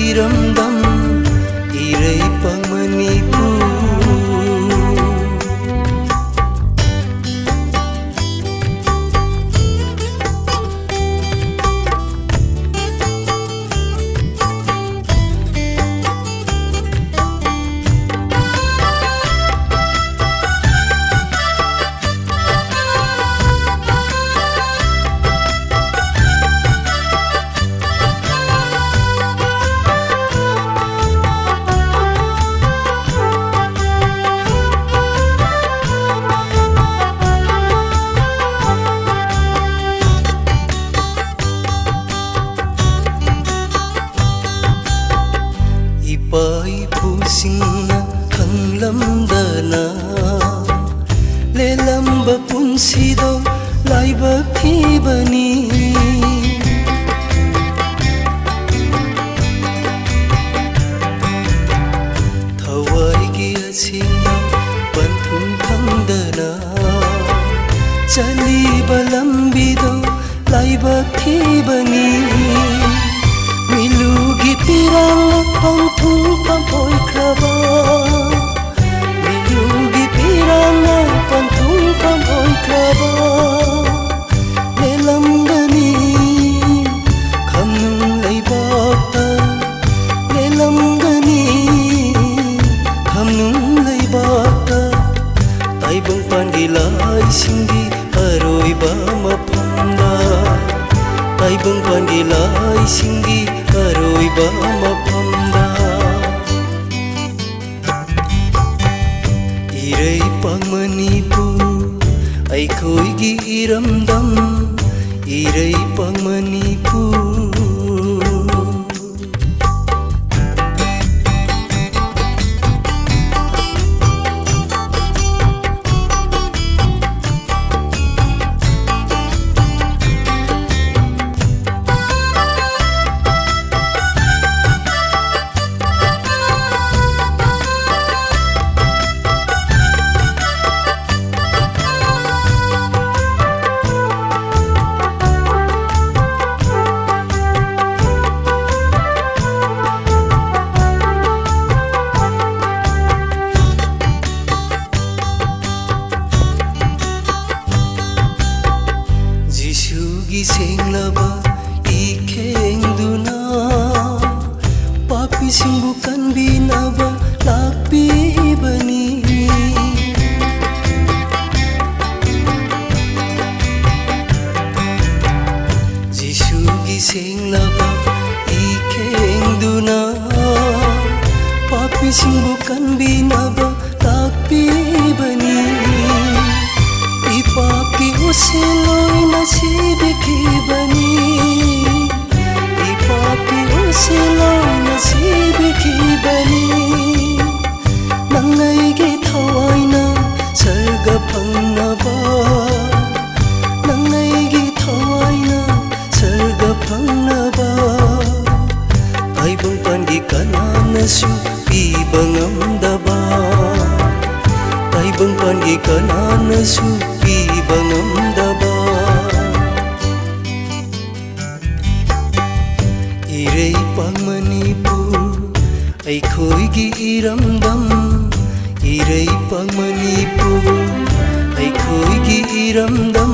iramdam Ireipang Manipur. Ipai pusingna khanglamdana lelamba punsido laiba phibani thawaigi asina panthum khangdana chaliba lambido laiba phibani milugi pirang panthung pamoi kraba milugi pirang panthung pamoi kraba lelamgani khamnung leibakta lelamgani khamnung leibakta taibang pandilai singgi aroiba maphamda taibang pandilai singgi aroiba maphamda Ireipang Manipur aikhoigi iramdam Ireipang Manipur. Senglaba ikengduna papi simbukan binaba lakbibani Jisugi senglaba ikengduna papi simbukan binaba lakbibani Ipapi usiloy nasibiki bani Ipapi usiloy nasibiki bani Nangaigi thawai na sarga phangnaba Nangaigi thawai na sarga phangnaba Taibang pandi kananasu pibangamdaba Taibang pandi kananasu pibangamdaba Ireipang Manipur aikhoigi iramdam Ireipang Manipur aikhoigi iramdam